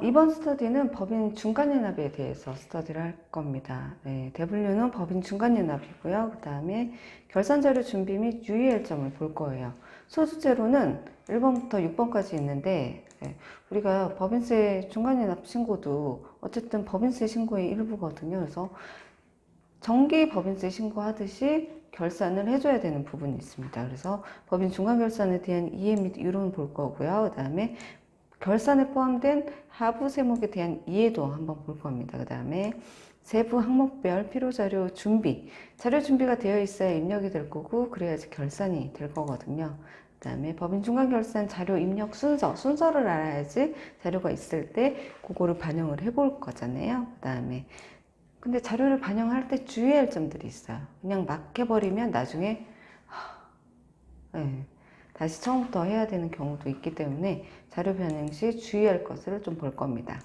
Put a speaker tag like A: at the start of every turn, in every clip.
A: 이번 스터디는 법인 중간연납에 대해서 스터디를 할 겁니다. 네, W는 법인 중간연납이고요. 그 다음에 결산자료 준비 및 유의할 점을 볼 거예요. 소수제로는 1번부터 6번까지 있는데, 우리가 법인세 중간연납 신고도 어쨌든 법인세 신고의 일부거든요. 그래서 정기 법인세 신고하듯이 결산을 해줘야 되는 부분이 있습니다. 그래서 법인 중간결산에 대한 이해 및 이론 볼 거고요. 그 다음에 결산에 포함된 하부 세목에 대한 이해도 한번 볼 겁니다. 그 다음에 세부 항목별 필요자료 준비, 자료 준비가 되어 있어야 입력이 될 거고 그래야지 결산이 될 거거든요. 그 다음에 법인 중간결산 자료 입력 순서를 알아야지 자료가 있을 때 그거를 반영을 해볼 거잖아요. 그 다음에 근데 자료를 반영할 때 주의할 점들이 있어요. 그냥 막 해버리면 나중에 다시 처음부터 해야 되는 경우도 있기 때문에 자료 변형 시 주의할 것을 좀 볼 겁니다.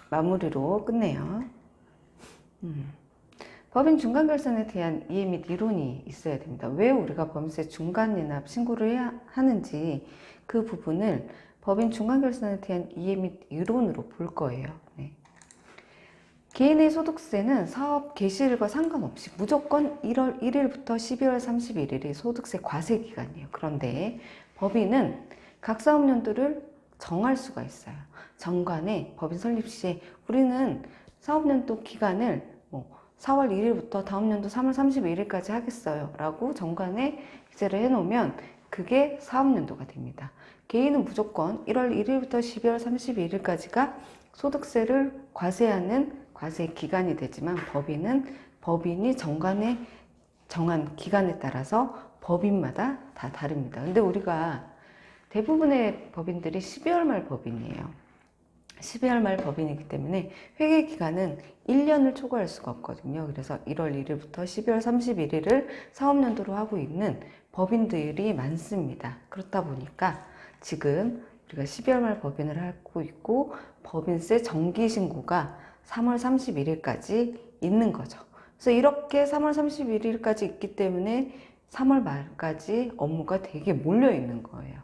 A: 마무리로 끝내요. 법인 중간결산에 대한 이해 및 이론이 있어야 됩니다. 왜 우리가 법인세 중간연납 신고를 해야 하는지 그 부분을 법인 중간결산에 대한 이해 및 이론으로 볼 거예요. 네. 개인의 소득세는 사업 개시일과 상관없이 무조건 1월 1일부터 12월 31일이 소득세 과세 기간이에요. 그런데 법인은 각 사업연도를 정할 수가 있어요. 정관에 법인 설립 시에 우리는 사업연도 기간을 4월 1일부터 다음 연도 3월 31일까지 하겠어요 라고 정관에 기재를 해 놓으면 그게 사업연도가 됩니다. 개인은 무조건 1월 1일부터 12월 31일까지가 소득세를 과세하는 과세 기간이 되지만 법인이 정관에 정한 기간에 따라서 법인마다 다 다릅니다. 근데 우리가 대부분의 법인들이 12월 말 법인이에요. 12월 말 법인이기 때문에 회계 기간은 1년을 초과할 수가 없거든요. 그래서 1월 1일부터 12월 31일을 사업연도로 하고 있는 법인들이 많습니다. 그렇다 보니까 지금 우리가 12월 말 법인을 하고 있고 법인세 정기신고가 3월 31일까지 있는 거죠. 그래서 이렇게 3월 31일까지 있기 때문에 3월 말까지 업무가 되게 몰려 있는 거예요.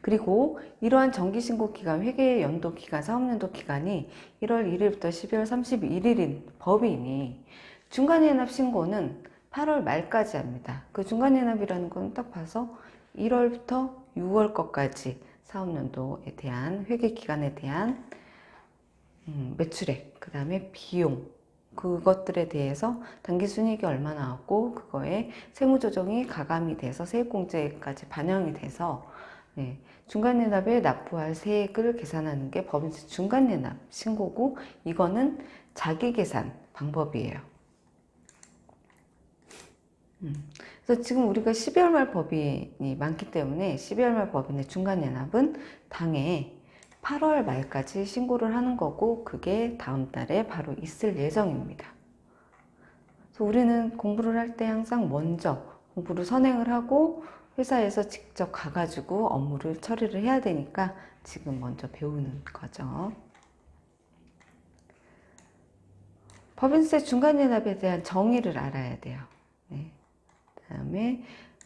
A: 그리고 이러한 정기신고 기간, 회계 연도 기간, 사업연도 기간이 1월 1일부터 12월 31일인 법인이 중간연납 신고는 8월 말까지 합니다. 그 중간연납이라는 건 딱 봐서 1월부터 6월 것까지 사업연도에 대한 회계 기간에 대한 매출액, 그 다음에 비용, 그것들에 대해서 당기순이익이 얼마 나왔고 그거에 세무조정이 가감이 돼서 세액공제까지 반영이 돼서 중간연납에 납부할 세액을 계산하는 게 법인세 중간연납 신고고 이거는 자기계산 방법이에요. 그래서 지금 우리가 12월 말 법인이 많기 때문에 12월 말 법인의 중간연납은 당해 8월 말까지 신고를 하는 거고 그게 다음 달에 바로 있을 예정입니다. 그래서 우리는 공부를 할 때 항상 먼저 공부를 선행을 하고 회사에서 직접 가가지고 업무를 처리를 해야 되니까 지금 먼저 배우는 거죠. 법인세 중간연납에 대한 정의를 알아야 돼요. 그 다음에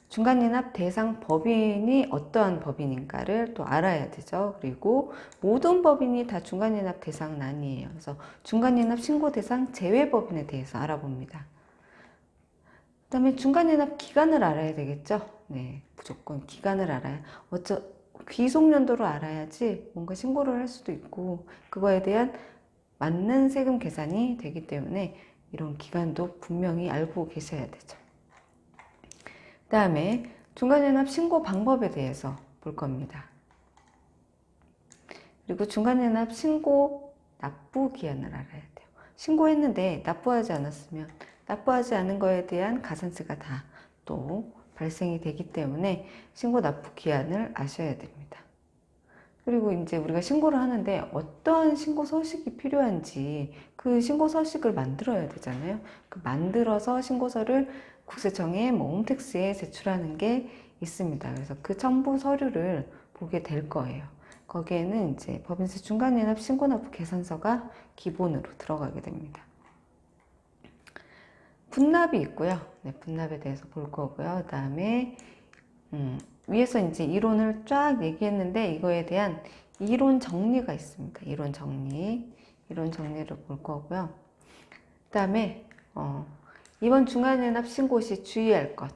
A: 중간연납 대상 법인이 어떠한 법인인가를 또 알아야 되죠. 그리고 모든 법인이 다 중간연납 대상은 아니에요. 그래서 중간연납 신고 대상 제외 법인에 대해서 알아봅니다. 그 다음에 중간연납 기간을 알아야 되겠죠. 무조건 기간을 알아야 귀속연도로 알아야지 뭔가 신고를 할 수도 있고 그거에 대한 맞는 세금 계산이 되기 때문에 이런 기간도 분명히 알고 계셔야 되죠. 그 다음에 중간연납 신고 방법에 대해서 볼 겁니다. 그리고 중간연납 신고 납부 기한을 알아야 돼요. 신고했는데 납부하지 않았으면 납부하지 않은 거에 대한 가산세가 다 또 발생이 되기 때문에 신고 납부 기한을 아셔야 됩니다. 그리고 이제 우리가 신고를 하는데 어떤 신고 서식이 필요한지 그 신고 서식을 만들어야 되잖아요. 그 만들어서 신고서를 국세청에 홈택스에 제출하는 게 있습니다. 그래서 그 첨부 서류를 보게 될 거예요. 거기에는 이제 법인세 중간연납 신고납부 계산서가 기본으로 들어가게 됩니다. 분납이 있고요. 분납에 대해서 볼 거고요. 그 다음에 위에서 이제 이론을 쫙 얘기했는데 이거에 대한 이론 정리가 있습니다. 이론 정리를 볼 거고요. 그 다음에 이번 중간연합 신고 시 주의할 것.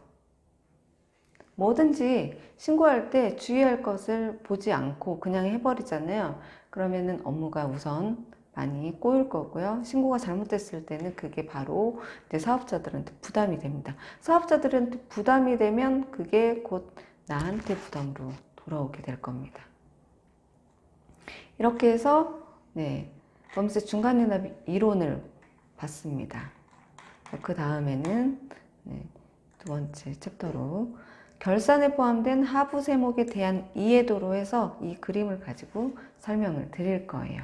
A: 뭐든지 신고할 때 주의할 것을 보지 않고 그냥 해버리잖아요. 그러면은 업무가 우선 많이 꼬일 거고요. 신고가 잘못됐을 때는 그게 바로 이제 사업자들한테 부담이 됩니다. 사업자들한테 부담이 되면 그게 곧 나한테 부담으로 돌아오게 될 겁니다. 이렇게 해서 법인세 중간연합 이론을 봤습니다. 그 다음에는 두 번째 챕터로 결산에 포함된 하부 세목에 대한 이해도로 해서 이 그림을 가지고 설명을 드릴 거예요.